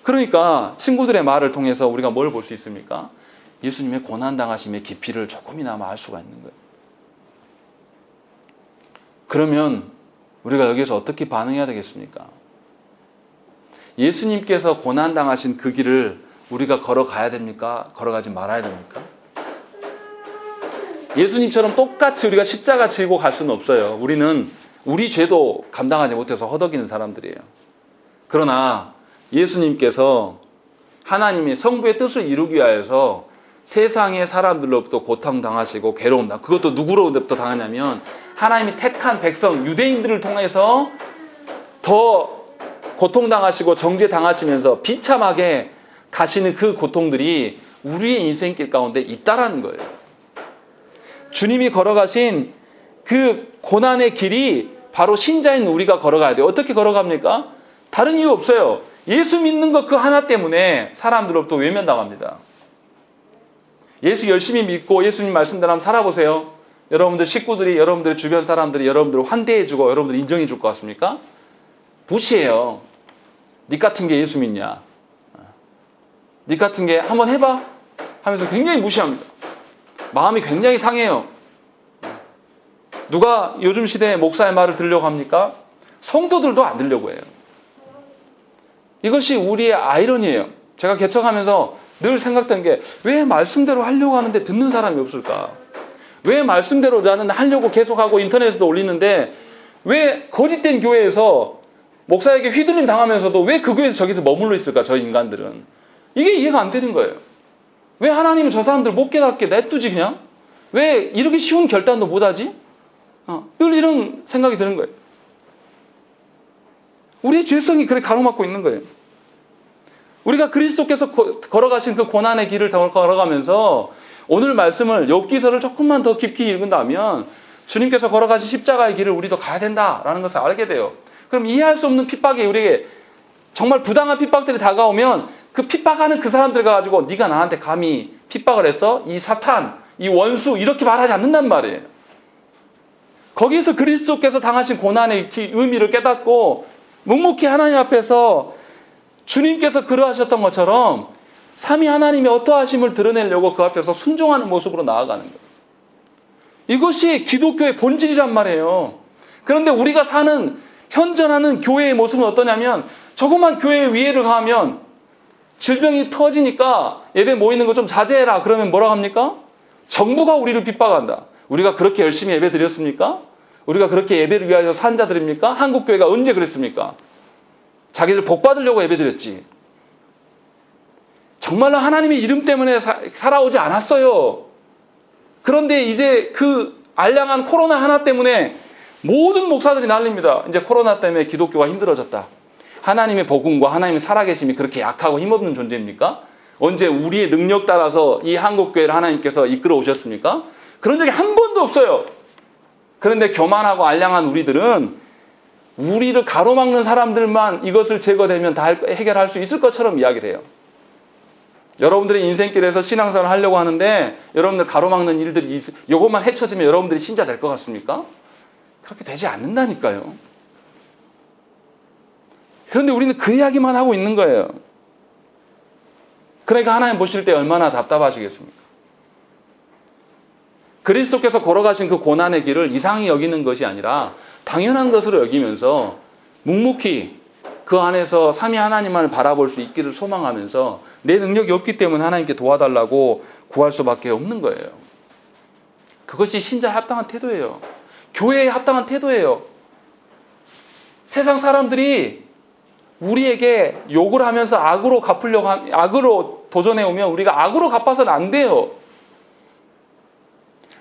그러니까 친구들의 말을 통해서 우리가 뭘 볼 수 있습니까? 예수님의 고난당하심의 깊이를 조금이나마 알 수가 있는 거예요. 그러면 우리가 여기서 어떻게 반응해야 되겠습니까? 예수님께서 고난당하신 그 길을 우리가 걸어가야 됩니까? 걸어가지 말아야 됩니까? 예수님처럼 똑같이 우리가 십자가 지고 갈 수는 없어요. 우리는 우리 죄도 감당하지 못해서 허덕이는 사람들이에요. 그러나 예수님께서 하나님의 성부의 뜻을 이루기 위하여서 세상의 사람들로부터 고통당하시고 괴로움, 그것도 누구로부터 당하냐면 하나님이 택한 백성 유대인들을 통해서 더 고통당하시고 정죄당하시면서 비참하게 가시는 그 고통들이 우리의 인생길 가운데 있다라는 거예요. 주님이 걸어가신 그 고난의 길이 바로 신자인 우리가 걸어가야 돼요. 어떻게 걸어갑니까? 다른 이유 없어요. 예수 믿는 것 그 하나 때문에 사람들로부터 외면당합니다. 예수 열심히 믿고 예수님 말씀대로 한번 살아보세요. 여러분들 식구들이, 여러분들 주변 사람들이 여러분들을 환대해주고 여러분들 인정해줄 것 같습니까? 무시해요. 니 같은 게 예수 믿냐? 니 같은 게 한번 해봐? 하면서 굉장히 무시합니다. 마음이 굉장히 상해요. 누가 요즘 시대에 목사의 말을 들으려고 합니까? 성도들도 안 들으려고 해요. 이것이 우리의 아이러니예요. 제가 개척하면서 늘 생각되는 게 왜 말씀대로 하려고 하는데 듣는 사람이 없을까? 왜 말씀대로 나는 하려고 계속하고 인터넷에도 올리는데 왜 거짓된 교회에서 목사에게 휘둘림 당하면서도 왜 그 교회에서 저기서 머물러 있을까? 저 인간들은. 이게 이해가 안 되는 거예요. 왜 하나님은 저 사람들 못 깨닫게 냅두지 그냥? 왜 이렇게 쉬운 결단도 못하지? 늘 이런 생각이 드는 거예요. 우리의 죄성이 그렇게 가로막고 있는 거예요. 우리가 그리스도께서 걸어가신 그 고난의 길을 걸어가면서 오늘 말씀을 욥기서를 조금만 더 깊이 읽는다면 주님께서 걸어가신 십자가의 길을 우리도 가야 된다라는 것을 알게 돼요. 그럼 이해할 수 없는 핍박이 우리에게 정말 부당한 핍박들이 다가오면 그 핍박하는 그 사람들 가지고 네가 나한테 감히 핍박을 했어? 이 사탄, 이 원수 이렇게 말하지 않는단 말이에요. 거기에서 그리스도께서 당하신 고난의 의미를 깨닫고 묵묵히 하나님 앞에서 주님께서 그러하셨던 것처럼 삼위 하나님의 어떠하심을 드러내려고 그 앞에서 순종하는 모습으로 나아가는 거예요. 이것이 기독교의 본질이란 말이에요. 그런데 우리가 사는 현존하는 교회의 모습은 어떠냐면 조그만 교회에 위해를 가하면 질병이 터지니까 예배 모이는 거 좀 자제해라. 그러면 뭐라고 합니까? 정부가 우리를 핍박한다. 우리가 그렇게 열심히 예배 드렸습니까? 우리가 그렇게 예배를 위하여 산 자들입니까? 한국교회가 언제 그랬습니까? 자기들 복 받으려고 예배 드렸지. 정말로 하나님의 이름 때문에 살아오지 않았어요. 그런데 이제 그 알량한 코로나 하나 때문에 모든 목사들이 난립니다. 이제 코로나 때문에 기독교가 힘들어졌다. 하나님의 복음과 하나님의 살아계심이 그렇게 약하고 힘없는 존재입니까? 언제 우리의 능력 따라서 이 한국교회를 하나님께서 이끌어 오셨습니까? 그런 적이 한 번도 없어요. 그런데 교만하고 알량한 우리들은 우리를 가로막는 사람들만 이것을 제거되면 다 해결할 수 있을 것처럼 이야기를 해요. 여러분들의 인생길에서 신앙생활을 하려고 하는데 여러분들 가로막는 일들이 이것만 헤쳐지면 여러분들이 신자 될 것 같습니까? 그렇게 되지 않는다니까요. 그런데 우리는 그 이야기만 하고 있는 거예요. 그러니까 하나님 보실 때 얼마나 답답하시겠습니까? 그리스도께서 걸어가신 그 고난의 길을 이상히 여기는 것이 아니라 당연한 것으로 여기면서 묵묵히 그 안에서 삼위 하나님만을 바라볼 수 있기를 소망하면서 내 능력이 없기 때문에 하나님께 도와달라고 구할 수밖에 없는 거예요. 그것이 신자의 합당한 태도예요. 교회의 합당한 태도예요. 세상 사람들이 우리에게 욕을 하면서 악으로 도전해 오면 우리가 악으로 갚아서는 안 돼요.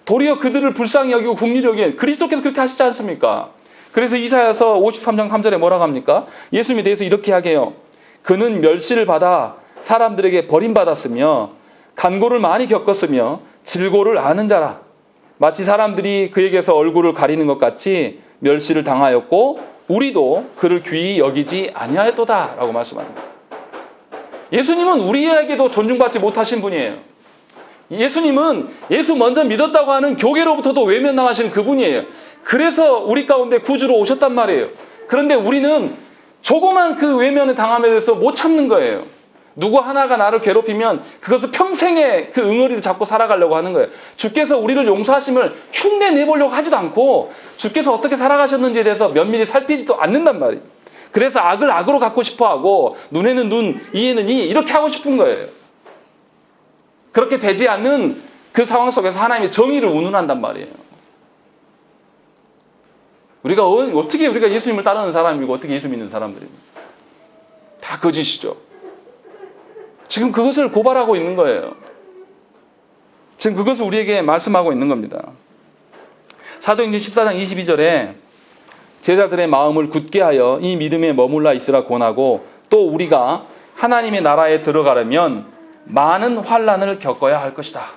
도리어 그들을 불쌍히 여기고 긍휼히 여기는 그리스도께서 그렇게 하시지 않습니까? 그래서 이사야서 53장 3절에 뭐라고 합니까? 예수님에 대해서 이렇게 하게요. 그는 멸시를 받아 사람들에게 버림받았으며 간고를 많이 겪었으며 질고를 아는 자라. 마치 사람들이 그에게서 얼굴을 가리는 것 같이 멸시를 당하였고 우리도 그를 귀히 여기지 아니하였도다 라고 말씀합니다. 예수님은 우리에게도 존중받지 못하신 분이에요. 예수님은 예수 먼저 믿었다고 하는 교계로부터도 외면당하시는 그분이에요. 그래서 우리 가운데 구주로 오셨단 말이에요. 그런데 우리는 조그만 그 외면을 당함에 대해서 못 참는 거예요. 누구 하나가 나를 괴롭히면 그것을 평생의 그 응어리를 잡고 살아가려고 하는 거예요. 주께서 우리를 용서하심을 흉내 내보려고 하지도 않고 주께서 어떻게 살아가셨는지에 대해서 면밀히 살피지도 않는단 말이에요. 그래서 악을 악으로 갚고 싶어하고 눈에는 눈, 이에는 이 이렇게 하고 싶은 거예요. 그렇게 되지 않는 그 상황 속에서 하나님의 정의를 운운한단 말이에요. 어떻게 우리가 예수님을 따르는 사람이고 어떻게 예수 믿는 사람들입니까? 다 거짓이죠. 지금 그것을 고발하고 있는 거예요. 지금 그것을 우리에게 말씀하고 있는 겁니다. 사도행전 14장 22절에 제자들의 마음을 굳게 하여 이 믿음에 머물러 있으라 권하고 또 우리가 하나님의 나라에 들어가려면 많은 환난을 겪어야 할 것이다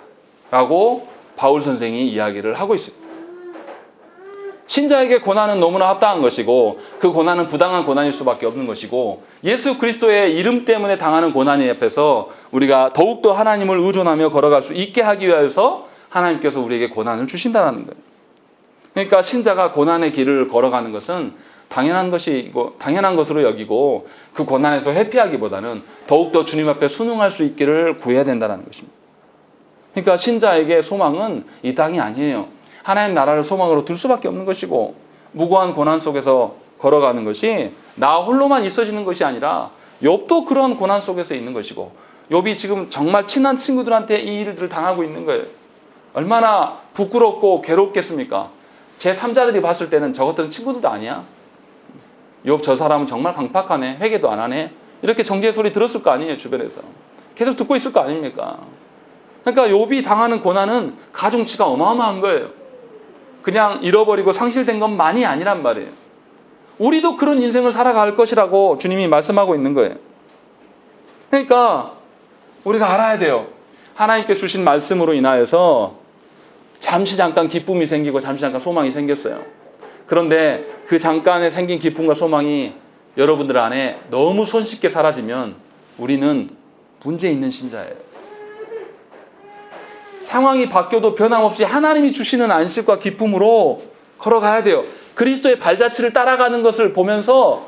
라고 바울 선생이 이야기를 하고 있습니다. 신자에게 고난은 너무나 합당한 것이고 그 고난은 부당한 고난일 수밖에 없는 것이고 예수 그리스도의 이름 때문에 당하는 고난에 앞에서 우리가 더욱더 하나님을 의존하며 걸어갈 수 있게 하기 위해서 하나님께서 우리에게 고난을 주신다는 거예요. 그러니까 신자가 고난의 길을 걸어가는 것은 당연한 것이고 당연한 것으로 여기고 그 고난에서 회피하기보다는 더욱더 주님 앞에 순응할 수 있기를 구해야 된다는 것입니다. 그러니까 신자에게 소망은 이 땅이 아니에요. 하나님 나라를 소망으로 둘 수밖에 없는 것이고 무고한 고난 속에서 걸어가는 것이 나 홀로만 있어지는 것이 아니라 욥도 그런 고난 속에서 있는 것이고 욥이 지금 정말 친한 친구들한테 이 일들을 당하고 있는 거예요. 얼마나 부끄럽고 괴롭겠습니까? 제 3자들이 봤을 때는 저것들은 친구들도 아니야. 욥 저 사람은 정말 강팍하네. 회개도 안 하네. 이렇게 정죄의 소리 들었을 거 아니에요. 주변에서. 계속 듣고 있을 거 아닙니까? 그러니까 욥이 당하는 고난은 가중치가 어마어마한 거예요. 그냥 잃어버리고 상실된 것만이 아니란 말이에요. 우리도 그런 인생을 살아갈 것이라고 주님이 말씀하고 있는 거예요. 그러니까 우리가 알아야 돼요. 하나님께 주신 말씀으로 인하여서 잠시 잠깐 기쁨이 생기고 잠시 잠깐 소망이 생겼어요. 그런데 그 잠깐에 생긴 기쁨과 소망이 여러분들 안에 너무 손쉽게 사라지면 우리는 문제 있는 신자예요. 상황이 바뀌어도 변함없이 하나님이 주시는 안식과 기쁨으로 걸어가야 돼요. 그리스도의 발자취를 따라가는 것을 보면서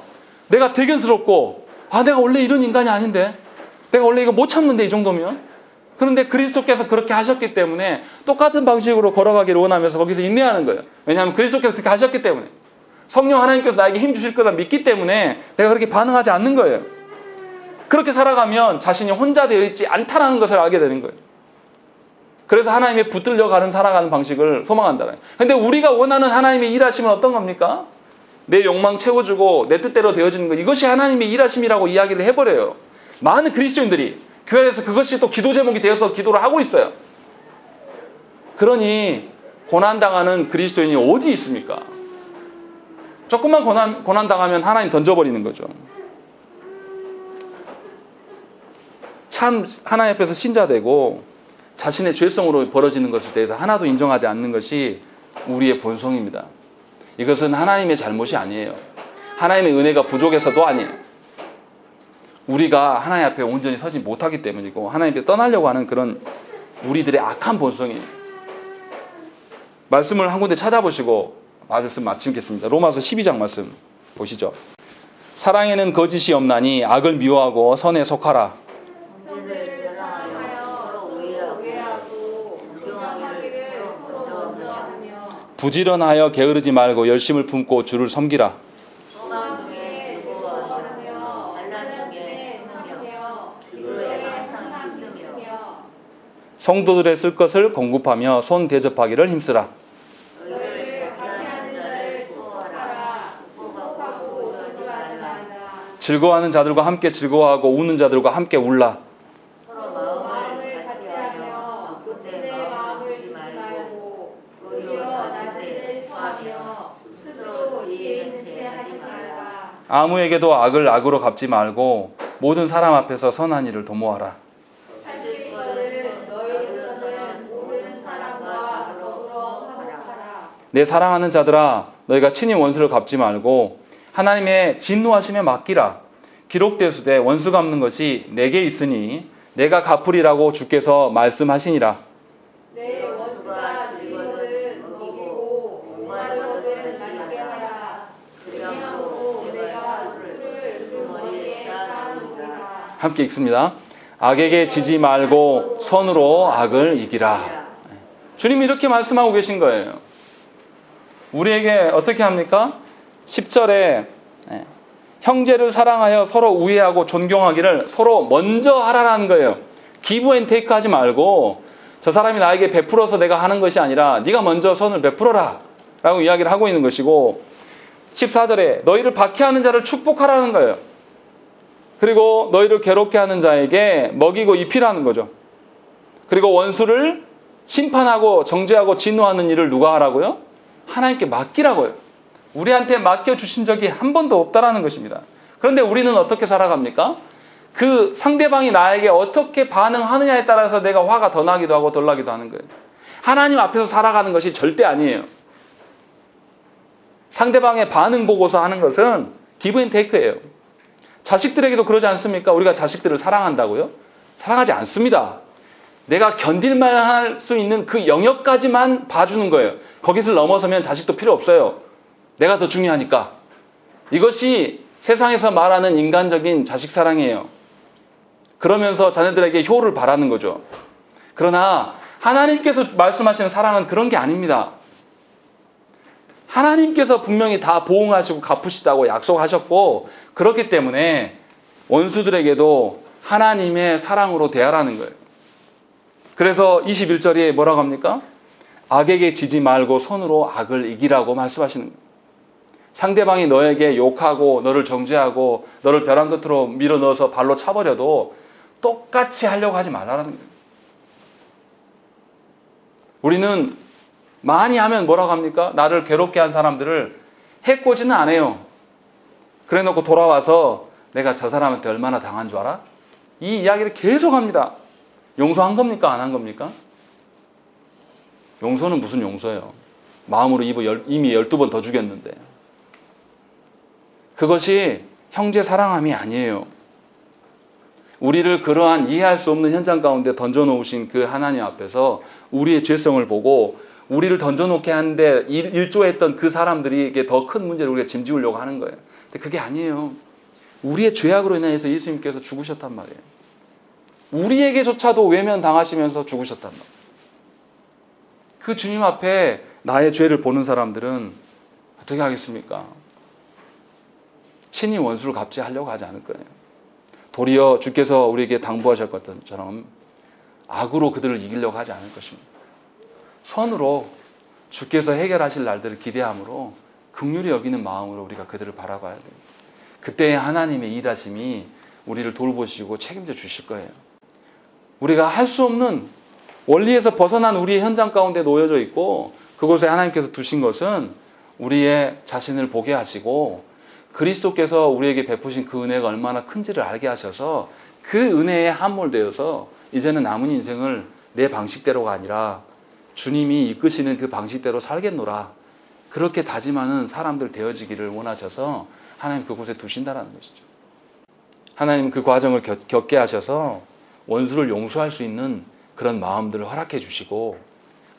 내가 대견스럽고 내가 원래 이런 인간이 아닌데 내가 원래 이거 못 참는데 이 정도면 그런데 그리스도께서 그렇게 하셨기 때문에 똑같은 방식으로 걸어가기를 원하면서 거기서 인내하는 거예요. 왜냐하면 그리스도께서 그렇게 하셨기 때문에 성령 하나님께서 나에게 힘 주실 거다 믿기 때문에 내가 그렇게 반응하지 않는 거예요. 그렇게 살아가면 자신이 혼자 되어 있지 않다는 것을 알게 되는 거예요. 그래서 하나님의 붙들려 살아가는 방식을 소망한다. 근데 우리가 원하는 하나님의 일하심은 어떤 겁니까? 내 욕망 채워주고 내 뜻대로 되어지는 것. 이것이 하나님의 일하심이라고 이야기를 해버려요. 많은 그리스도인들이 교회에서 그것이 또 기도 제목이 되어서 기도를 하고 있어요. 그러니 고난당하는 그리스도인이 어디 있습니까? 조금만 고난당하면 하나님 던져버리는 거죠. 참 하나님 앞에서 신자되고 자신의 죄성으로 벌어지는 것에 대해서 하나도 인정하지 않는 것이 우리의 본성입니다. 이것은 하나님의 잘못이 아니에요. 하나님의 은혜가 부족해서도 아니에요. 우리가 하나님 앞에 온전히 서지 못하기 때문이고 하나님 앞에 떠나려고 하는 그런 우리들의 악한 본성이에요. 말씀을 한 군데 찾아보시고 말씀 마치겠습니다. 로마서 12장 말씀 보시죠. 사랑에는 거짓이 없나니 악을 미워하고 선에 속하라.
형제를 사랑하여 서로 우애하고 존경하기를 서로 먼저 하며
부지런하여 게으르지 말고 열심을 품고 주를 섬기라.
소망 중에 즐거워하며 환난 중에 참으며 기도에 항상 있으며
성도들의 쓸 것을 공급하며 손 대접하기를 힘쓰라.
너희를 박해하는 자를 축복하라. 축복하고 울지 말라.
즐거워하는 자들과 함께 즐거워하고 우는 자들과 함께 울라.
서로 마음을 같이 하며 그때 마음을 주지 말고 오히려 낮은 데 처하며 스스로 지혜 있는 채 하지 말라.
아무에게도 악을 악으로 갚지 말고 모든 사람 앞에서 선한 일을 도모하라.
하실 것은 너희로서는 모든 사람과 더불어 화목하라.
내 사랑하는 자들아, 너희가 친히 원수를 갚지 말고 하나님의 진노하심에 맡기라. 기록되수되 원수 갚는 것이 내게 있으니 내가 갚으리라고 주께서 말씀하시니라.
내 원수가 즐거든 먹이고 목마르거든 마시게 하라. 그리하고 내가 술을 그 머리에 쌓아두리라.
함께 읽습니다. 악에게 지지 말고 선으로 악을 이기라. 주님이 이렇게 말씀하고 계신 거예요. 우리에게 어떻게 합니까? 10절에 형제를 사랑하여 서로 우애하고 존경하기를 서로 먼저 하라라는 거예요. 기브 앤 테이크 하지 말고 저 사람이 나에게 베풀어서 내가 하는 것이 아니라 네가 먼저 선을 베풀어라 라고 이야기를 하고 있는 것이고, 14절에 너희를 박해하는 자를 축복하라는 거예요. 그리고 너희를 괴롭게 하는 자에게 먹이고 입히라는 거죠. 그리고 원수를 심판하고 정죄하고 진노하는 일을 누가 하라고요? 하나님께 맡기라고요. 우리한테 맡겨주신 적이 한 번도 없다라는 것입니다. 그런데 우리는 어떻게 살아갑니까? 그 상대방이 나에게 어떻게 반응하느냐에 따라서 내가 화가 더 나기도 하고 덜 나기도 하는 거예요. 하나님 앞에서 살아가는 것이 절대 아니에요. 상대방의 반응 보고서 하는 것은 기브 앤 테이크예요. 자식들에게도 그러지 않습니까? 우리가 자식들을 사랑한다고요? 사랑하지 않습니다. 내가 견딜만 할 수 있는 그 영역까지만 봐주는 거예요. 거기서 넘어서면 자식도 필요 없어요. 내가 더 중요하니까. 이것이 세상에서 말하는 인간적인 자식 사랑이에요. 그러면서 자녀들에게 효를 바라는 거죠. 그러나 하나님께서 말씀하시는 사랑은 그런 게 아닙니다. 하나님께서 분명히 다 보응하시고 갚으시다고 약속하셨고, 그렇기 때문에 원수들에게도 하나님의 사랑으로 대하라는 거예요. 그래서 21절에 뭐라고 합니까? 악에게 지지 말고 선으로 악을 이기라고 말씀하시는 거예요. 상대방이 너에게 욕하고 너를 정죄하고 너를 벼랑 끝으로 밀어넣어서 발로 차버려도 똑같이 하려고 하지 말라는 거예요. 우리는 많이 하면 뭐라고 합니까? 나를 괴롭게 한 사람들을 해코지는 안 해요. 그래 놓고 돌아와서 내가 저 사람한테 얼마나 당한 줄 알아? 이 이야기를 계속 합니다. 용서한 겁니까? 안 한 겁니까? 용서는 무슨 용서예요? 마음으로 이미 12번 더 죽였는데. 그것이 형제 사랑함이 아니에요. 우리를 그러한 이해할 수 없는 현장 가운데 던져놓으신 그 하나님 앞에서 우리의 죄성을 보고 우리를 던져놓게 하는데 일조했던 그 사람들에게 더 큰 문제를 우리가 짐지우려고 하는 거예요. 근데 그게 아니에요. 우리의 죄악으로 인해서 예수님께서 죽으셨단 말이에요. 우리에게조차도 외면당하시면서 죽으셨단 말이에요. 그 주님 앞에 나의 죄를 보는 사람들은 어떻게 하겠습니까? 친히 원수를 갚지 하려고 하지 않을 거예요. 도리어 주께서 우리에게 당부하실 것처럼 악으로 그들을 이기려고 하지 않을 것입니다. 선으로 주께서 해결하실 날들을 기대함으로 긍휼히 여기는 마음으로 우리가 그들을 바라봐야 됩니다. 그때 하나님의 일하심이 우리를 돌보시고 책임져 주실 거예요. 우리가 할 수 없는 원리에서 벗어난 우리의 현장 가운데 놓여져 있고, 그곳에 하나님께서 두신 것은 우리의 자신을 보게 하시고 그리스도께서 우리에게 베푸신 그 은혜가 얼마나 큰지를 알게 하셔서 그 은혜에 함몰되어서 이제는 남은 인생을 내 방식대로가 아니라 주님이 이끄시는 그 방식대로 살겠노라, 그렇게 다짐하는 사람들 되어지기를 원하셔서 하나님 그곳에 두신다는 것이죠. 하나님 그 과정을 겪게 하셔서 원수를 용서할 수 있는 그런 마음들을 허락해 주시고,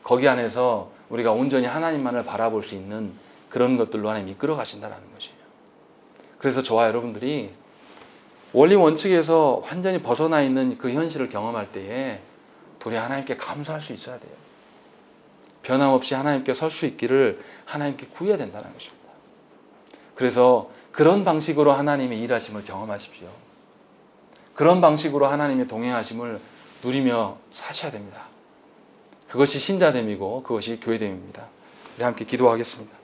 거기 안에서 우리가 온전히 하나님만을 바라볼 수 있는 그런 것들로 하나님 이끌어 가신다는 것이에요. 그래서 저와 여러분들이 원리 원칙에서 완전히 벗어나 있는 그 현실을 경험할 때에 도리 하나님께 감사할 수 있어야 돼요. 변함없이 하나님께 설 수 있기를 하나님께 구해야 된다는 것입니다. 그래서 그런 방식으로 하나님의 일하심을 경험하십시오. 그런 방식으로 하나님의 동행하심을 누리며 사셔야 됩니다. 그것이 신자됨이고 그것이 교회됨입니다. 우리 함께 기도하겠습니다.